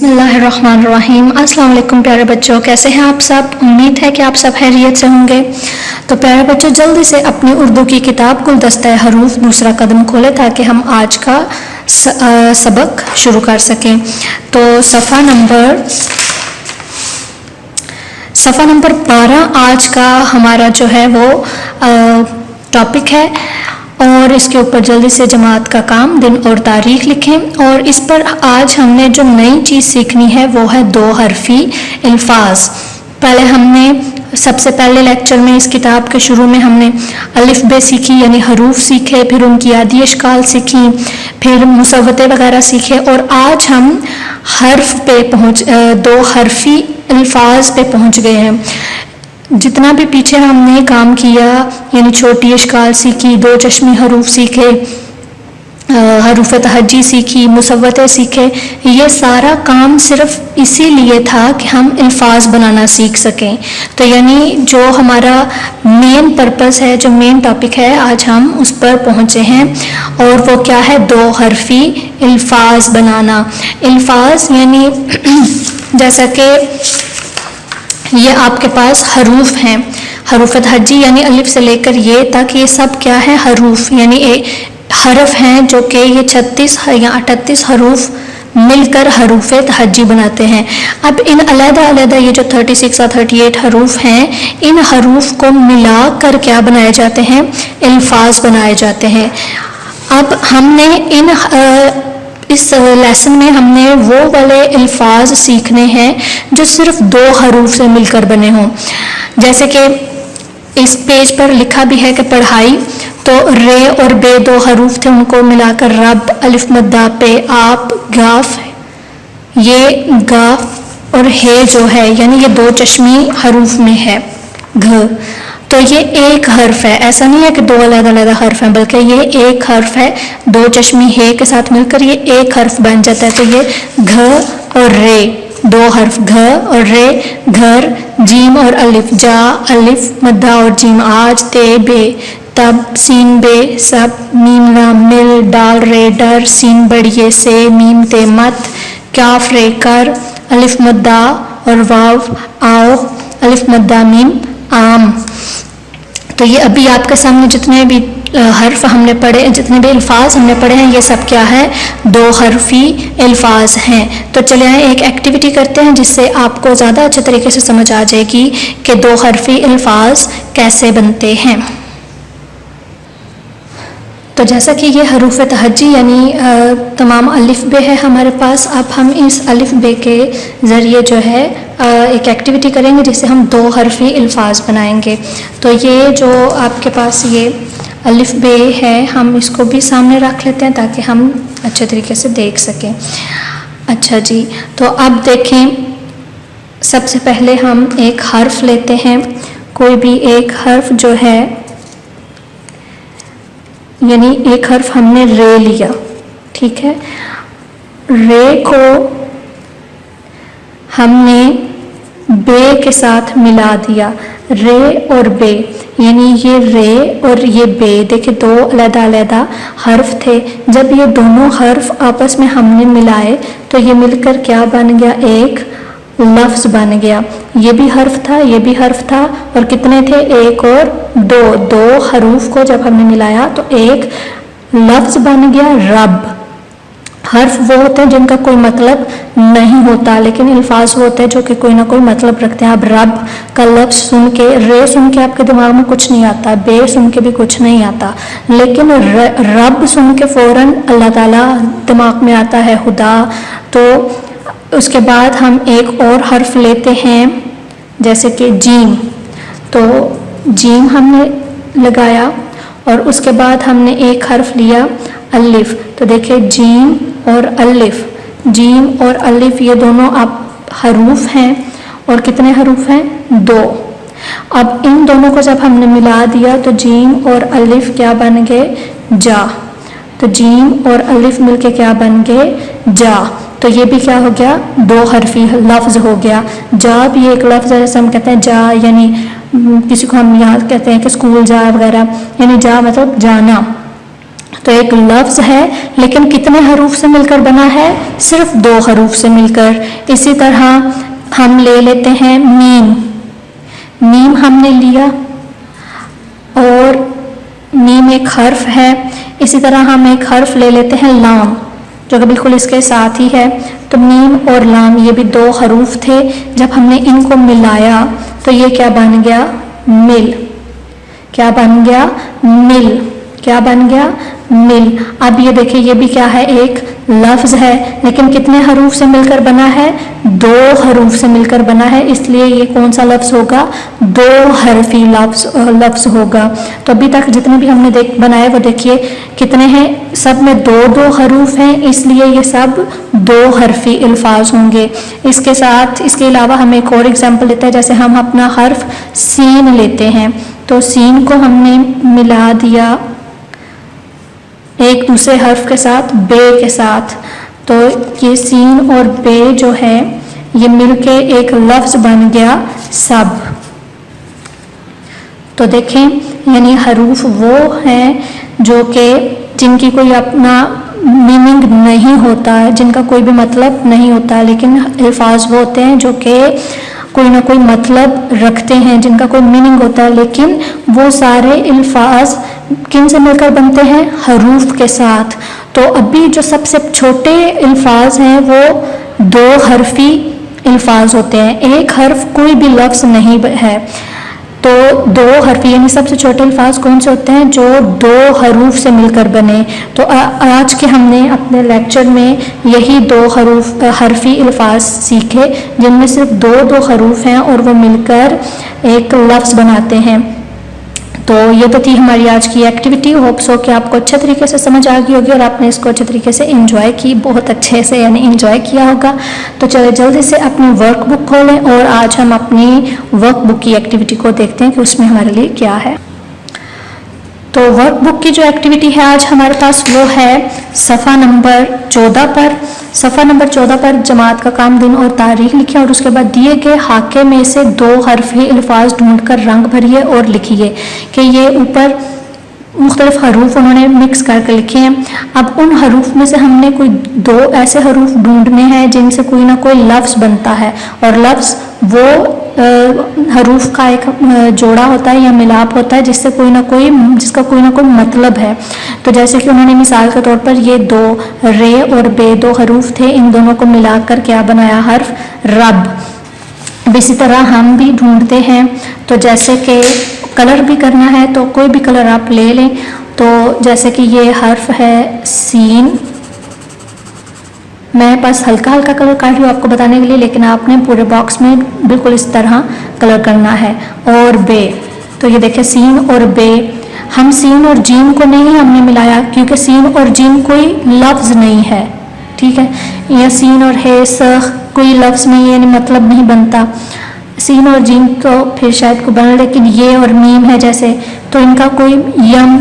بسم اللہ الرحمن الرحیم۔ السلام علیکم پیارے بچوں، کیسے ہیں آپ سب؟ امید ہے کہ آپ سب خیریت سے ہوں گے۔ تو پیارے بچوں، جلدی سے اپنی اردو کی کتاب گلدستہ حروف دوسرا قدم کھولیں تاکہ ہم آج کا سبق شروع کر سکیں۔ تو صفحہ نمبر 12 آج کا ہمارا جو ہے وہ ٹاپک ہے، اور اس کے اوپر جلدی سے جماعت کا کام، دن اور تاریخ لکھیں۔ اور اس پر آج ہم نے جو نئی چیز سیکھنی ہے وہ ہے 2 حرفی الفاظ۔ پہلے ہم نے سب سے پہلے لیکچر میں اس کتاب کے شروع میں ہم نے الف بے سیکھی، یعنی حروف سیکھے، پھر ان کی عادی اشکال سیکھی، پھر مصوتے وغیرہ سیکھے، اور آج ہم حرف پہ 2 حرفی الفاظ پہ پہنچ گئے ہیں۔ جتنا بھی پیچھے ہم نے کام کیا، یعنی چھوٹی اشکال سیکھی، 2 چشمی حروف سیکھے، حروف تہجی سیکھی، مصوتے سیکھے، یہ سارا کام صرف اسی لیے تھا کہ ہم الفاظ بنانا سیکھ سکیں۔ تو یعنی جو ہمارا مین پرپس ہے، جو مین ٹاپک ہے، آج ہم اس پر پہنچے ہیں، اور وہ کیا ہے؟ 2 حرفی الفاظ بنانا۔ الفاظ یعنی جیسا کہ یہ آپ کے پاس حروف ہیں، حروف تہجی یعنی الف سے لے کر یہ تک، یہ سب کیا ہے؟ حروف، یعنی حرف ہیں جو کہ یہ 36 یا 38 حروف مل کر حروف تہجی بناتے ہیں۔ اب ان علیحدہ علیحدہ یہ جو 36 یا 38 حروف ہیں، ان حروف کو ملا کر کیا بنائے جاتے ہیں؟ الفاظ بنائے جاتے ہیں۔ اب ہم نے اس لیسن میں ہم نے وہ والے الفاظ سیکھنے ہیں جو صرف 2 حروف سے مل کر بنے ہوں۔ جیسے کہ اس پیج پر لکھا بھی ہے کہ پڑھائی، تو رے اور بے 2 حروف تھے، ان کو ملا کر رب، الف مدہ پہ، آپ، گاف، یہ گاف اور ہے جو ہے، یعنی یہ 2 چشمی حروف میں ہے، گھ۔ تو یہ ایک حرف ہے، ایسا نہیں ہے کہ 2 علیحدہ علیحدہ حرف ہیں، بلکہ یہ ایک حرف ہے، 2 چشمی ہے کے ساتھ مل کر یہ ایک حرف بن جاتا ہے۔ تو یہ گھ اور رے 2 حرف، گھ اور رے، گھر، جیم اور الف، جا، الف مدہ اور جیم، آج، تے، بے، تب، سین بے، سب، میم لام مل، ڈال رے ڈر، سین بڑھئے سے، میم تے مت، کاف رے کر، الف مدہ اور واو آؤ، الف مدہ میم عام۔ تو یہ ابھی آپ کے سامنے جتنے بھی حرف ہم نے پڑھے، جتنے بھی الفاظ ہم نے پڑھے ہیں، یہ سب کیا ہے؟ 2 حرفی الفاظ ہیں۔ تو چلے آئیں ایک ایکٹیویٹی کرتے ہیں جس سے آپ کو زیادہ اچھے طریقے سے سمجھ آ جائے گی کہ 2 حرفی الفاظ کیسے بنتے ہیں۔ تو جیسا کہ یہ حروف تہجی یعنی تمام الف بے ہے ہمارے پاس، اب ہم اس الف بے کے ذریعے جو ہے ایک ایکٹیویٹی کریں گے جس سے ہم 2 حرفی الفاظ بنائیں گے۔ تو یہ جو آپ کے پاس یہ الف بے ہے، ہم اس کو بھی سامنے رکھ لیتے ہیں تاکہ ہم اچھے طریقے سے دیکھ سکیں۔ اچھا جی، تو اب دیکھیں، سب سے پہلے ہم ایک حرف لیتے ہیں، کوئی بھی ایک حرف جو ہے، یعنی ایک حرف ہم نے رے لیا، ٹھیک ہے، رے کو ہم نے بے کے ساتھ ملا دیا، رے اور بے، یعنی یہ رے اور یہ بے، دیکھیں 2 علیحدہ علیحدہ حرف تھے، جب یہ دونوں حرف آپس میں ہم نے ملائے تو یہ مل کر کیا بن گیا؟ ایک لفظ بن گیا۔ یہ بھی حرف تھا، یہ بھی حرف تھا، اور کتنے تھے؟ 1 اور 2 حروف کو جب ہم نے ملایا تو ایک لفظ بن گیا، رب۔ حرف وہ ہوتے ہیں جن کا کوئی مطلب نہیں ہوتا، لیکن الفاظ ہوتے ہیں جو کہ کوئی نہ کوئی مطلب رکھتے ہیں۔ اب رب کا لفظ سن کے، رے سن کے آپ کے دماغ میں کچھ نہیں آتا، بے سن کے بھی کچھ نہیں آتا، لیکن رب سن کے فوراً اللہ تعالیٰ دماغ میں آتا ہے، خدا۔ تو اس کے بعد ہم ایک اور حرف لیتے ہیں، جیسے کہ جیم، تو جیم ہم نے لگایا، اور اس کے بعد ہم نے ایک حرف لیا الف، تو دیکھیں جیم اور الف، جیم اور الف یہ دونوں اب حروف ہیں، اور کتنے حروف ہیں؟ 2۔ اب ان دونوں کو جب ہم نے ملا دیا تو جیم اور الف کیا بن گئے؟ جا۔ تو جیم اور الف مل کے کیا بن گئے؟ جا۔ تو یہ بھی کیا ہو گیا؟ 2 حرفی لفظ ہو گیا۔ جا بھی ایک لفظ ہے، جیسے ہم کہتے ہیں جا، یعنی کسی کو ہم یہاں کہتے ہیں کہ اسکول جا وغیرہ، یعنی جا مطلب جانا۔ تو تو ایک لفظ ہے لیکن کتنے حروف سے مل کر بنا ہے؟ صرف 2 حروف سے مل کر. اسی طرح ہم لے لیتے ہیں میم. میم ہم نے لیا اور میم ایک حرف ہے. اسی طرح ہم ایک حرف لے لیتے ہیں لام جو کہ بالکل اس کے ساتھ ہی ہے. تو میم اور لام یہ بھی 2 حروف تھے. جب ہم نے ان کو ملایا تو یہ کیا بن گیا؟ مل. کیا بن گیا؟ مل. کیا بن گیا؟ مل. اب یہ دیکھیں یہ بھی کیا ہے؟ ایک لفظ ہے لیکن کتنے حروف سے مل کر بنا ہے؟ 2 حروف سے مل کر بنا ہے. اس لیے یہ کون سا لفظ ہوگا؟ 2 حرفی لفظ ہوگا. تو ابھی تک جتنے بھی ہم نے بنائے وہ دیکھیے کتنے ہیں؟ سب میں 2 حروف ہیں اس لیے یہ سب 2 حرفی الفاظ ہوں گے. اس کے ساتھ اس کے علاوہ ہم ایک اور ایگزامپل لیتے ہیں. جیسے ہم اپنا حرف سین لیتے ہیں تو سین کو ہم نے ملا دیا ایک دوسرے حرف کے ساتھ، بے کے ساتھ. تو یہ سین اور بے جو ہے یہ مل کے ایک لفظ بن گیا سب. تو دیکھیں یعنی حروف وہ ہیں جو کہ جن کی کوئی اپنا میننگ نہیں ہوتا ہے، جن کا کوئی بھی مطلب نہیں ہوتا، لیکن الفاظ وہ ہوتے ہیں جو کہ کوئی نہ کوئی مطلب رکھتے ہیں، جن کا کوئی میننگ ہوتا ہے. لیکن وہ سارے الفاظ کن سے مل کر بنتے ہیں؟ حروف کے ساتھ. تو ابھی جو سب سے چھوٹے الفاظ ہیں وہ 2 حرفی الفاظ ہوتے ہیں. ایک حرف کوئی بھی لفظ نہیں ہے. تو 2 حرفی یعنی سب سے چھوٹے الفاظ کون سے ہوتے ہیں؟ جو 2 حروف سے مل کر بنے. تو آج کے ہم نے اپنے لیکچر میں یہی 2 حرفی الفاظ سیکھے جن میں صرف 2 حروف ہیں اور وہ مل کر ایک لفظ بناتے ہیں. تو یہ تو تھی ہماری آج کی ایکٹیویٹی. ہوپ سو کہ آپ کو اچھے طریقے سے سمجھ آ گئی ہوگی اور آپ نے اس کو اچھے طریقے سے انجوائے کی، بہت اچھے سے یعنی انجوائے کیا ہوگا. تو چلے جلدی سے اپنی ورک بک کھولیں اور آج ہم اپنی ورک بک کی ایکٹیویٹی کو دیکھتے ہیں کہ اس میں ہمارے لیے کیا ہے. تو ورک بک کی جو ایکٹیویٹی ہے آج ہمارے پاس وہ ہے صفحہ نمبر 14 پر. صفحہ نمبر 14 پر جماعت کا کام، دن اور تاریخ لکھیں اور اس کے بعد دیے گئے خاکے میں سے 2 حرفی الفاظ ڈھونڈ کر رنگ بھریے اور لکھیے. کہ یہ اوپر مختلف حروف انہوں نے مکس کر کے لکھے ہیں. اب ان حروف میں سے ہم نے کوئی 2 ایسے حروف ڈھونڈنے ہیں جن سے کوئی نہ کوئی لفظ بنتا ہے، اور لفظ وہ حروف کا ایک جوڑا ہوتا ہے یا ملاپ ہوتا ہے جس کا کوئی نہ کوئی مطلب ہے. تو جیسے کہ انہوں نے مثال کے طور پر یہ 2 رے اور بے 2 حروف تھے، ان دونوں کو ملا کر کیا بنایا؟ حرف رب. اب اسی طرح ہم بھی ڈھونڈتے ہیں. تو جیسے کہ کلر بھی کرنا ہے تو کوئی بھی کلر آپ لے لیں. تو جیسے کہ یہ حرف ہے سین، میں بس ہلکا ہلکا کلر کر رہی ہوں آپ کو بتانے کے لیے، لیکن آپ نے پورے باکس میں بالکل اس طرح کلر کرنا ہے. اور بے، تو یہ دیکھیں سین اور بے. ہم سین اور جیم کو نہیں ہم نے ملایا کیونکہ سین اور جیم کوئی لفظ نہیں ہے، ٹھیک ہے. یا سین اور ہے سخ کوئی لفظ نہیں یعنی مطلب نہیں بنتا. سین اور جیم تو پھر شاید کو بنا، لیکن یہ اور میم ہے جیسے، تو ان کا کوئی یم،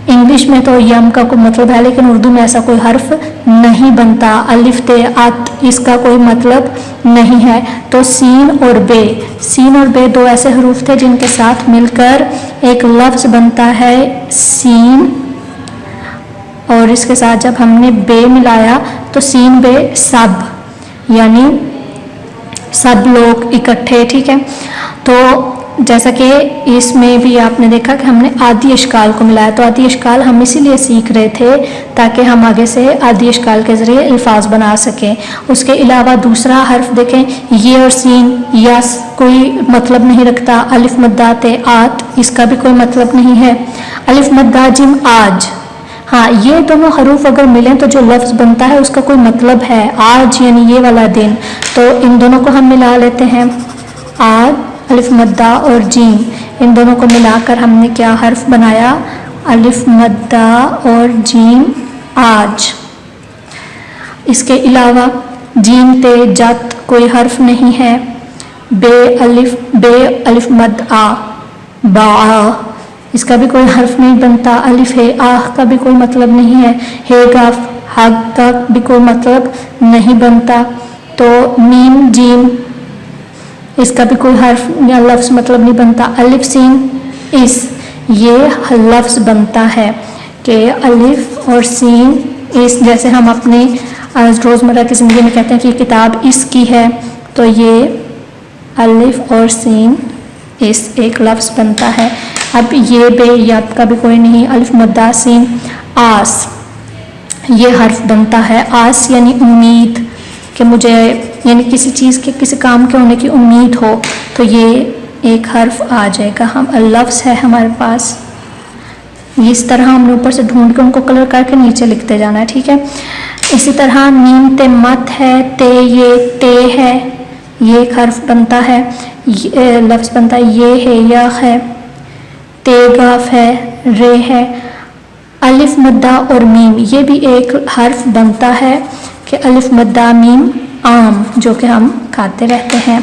انگلش میں تو یم کا کوئی مطلب ہے لیکن اردو میں ایسا کوئی حرف نہیں بنتا. الف تے ات اس کا کوئی مطلب نہیں ہے. تو سین اور بے، سین اور بے 2 ایسے حروف تھے جن کے ساتھ مل کر ایک لفظ بنتا ہے سین. اور اس کے ساتھ جب ہم نے بے ملایا تو سین بے سب، یعنی سب لوگ اکٹھے، ٹھیک ہے. تو جیسا کہ اس میں بھی آپ نے دیکھا کہ ہم نے آدی اشکال کو ملایا. تو آدی اشکال ہم اسی لیے سیکھ رہے تھے تاکہ ہم آگے سے آدی اشکال کے ذریعے الفاظ بنا سکیں. اس کے علاوہ دوسرا حرف دیکھیں، یہ اور سین، یس کوئی مطلب نہیں رکھتا. الف مدہ تے آت اس کا بھی کوئی مطلب نہیں ہے. الف مدہ جم آج، ہاں یہ دونوں حروف اگر ملیں تو جو لفظ بنتا ہے اس کا کوئی مطلب ہے. آج یعنی یہ والا دن. تو ان دونوں کو ہم ملا لیتے ہیں. آج الف مدہ اور جیم، ان دونوں کو ملا کر ہم نے کیا حرف بنایا؟ الف مدہ اور جیم آج. اس کے علاوہ جیم تے جت کوئی حرف نہیں ہے. بے الف مد آ با، اس کا بھی کوئی حرف نہیں بنتا. الف ہے آہ کا بھی کوئی مطلب نہیں ہے. ہے گاف حگ کا بھی کوئی مطلب نہیں بنتا. تو میم جیم اس کا بھی کوئی حرف یا لفظ مطلب نہیں بنتا. الف سین اس یہ لفظ بنتا ہے. کہ الف اور سین اس جیسے ہم اپنے روزمرہ کی زندگی میں کہتے ہیں کہ یہ کتاب اس کی ہے، تو یہ الف اور سین اس ایک لفظ بنتا ہے. اب یہ بے ید کا بھی کوئی نہیں، الف مدہ سین آس یہ حرف بنتا ہے. آس یعنی امید، کہ مجھے یعنی کسی چیز کے کسی کام کے ہونے کی امید ہو، تو یہ ایک حرف آ جائے گا. ہم لفظ ہے ہمارے پاس، اس طرح ہم نے اوپر سے ڈھونڈ کے ان کو کلر کر کے نیچے لکھتے جانا ہے. ٹھیک ہے. اسی طرح میم تے مت ہے، تے یہ تے ہے یہ ایک حرف بنتا ہے، لفظ بنتا ہے. یہ ہے یا ہے، تے گاف ہے، رے ہے. الف مدہ اور میم یہ بھی ایک حرف بنتا ہے کہ الف مدہ میم آم جو کہ ہم کھاتے رہتے ہیں.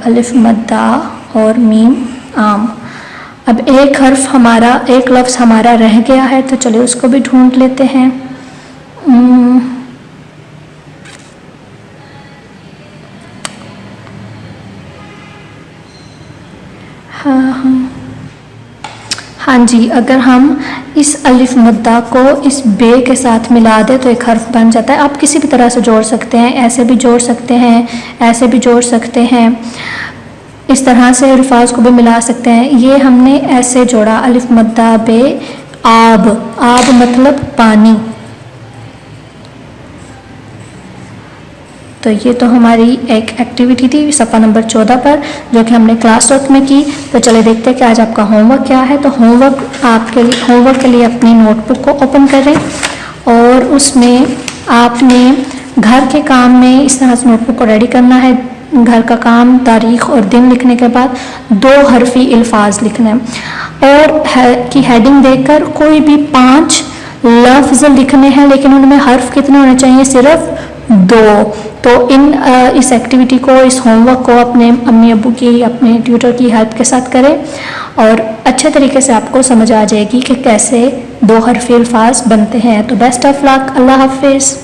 الف مدہ اور میم آم. اب ایک حرف ہمارا ایک لفظ ہمارا رہ گیا ہے، تو چلے اس کو بھی ڈھونڈ لیتے ہیں. ہاں جی، اگر ہم اس الف مدہ کو اس بے کے ساتھ ملا دیں تو ایک حرف بن جاتا ہے. آپ کسی بھی طرح سے جوڑ سکتے ہیں، ایسے بھی جوڑ سکتے ہیں، ایسے بھی جوڑ سکتے ہیں، اس طرح سے الفاظ کو بھی ملا سکتے ہیں. یہ ہم نے ایسے جوڑا الف مدہ بے آب. آب مطلب پانی. تو یہ تو ہماری ایک ایکٹیویٹی تھی صفحہ نمبر 14 پر جو کہ ہم نے کلاس ورک میں کی. تو چلے دیکھتے ہیں کہ آج آپ کا ہوم ورک کیا ہے. تو ہوم ورک کے لیے اپنی نوٹ بک کو اوپن کریں اور اس میں آپ نے گھر کے کام میں اس طرح سے نوٹ بک کو ریڈی کرنا ہے. گھر کا کام تاریخ اور دن لکھنے کے بعد 2 حرفی الفاظ لکھنے اور کی ہیڈنگ دے کر کوئی بھی 5 لفظ لکھنے ہیں، لیکن ان میں حرف کتنے ہونے چاہیے؟ صرف 2. تو اس ایکٹیویٹی کو، اس ہوم ورک کو اپنے امی ابو کی، اپنے ٹیوٹر کی ہیلپ کے ساتھ کریں اور اچھے طریقے سے آپ کو سمجھ آ جائے گی کہ کیسے 2 حرفی الفاظ بنتے ہیں. تو بیسٹ آف لک. اللہ حافظ.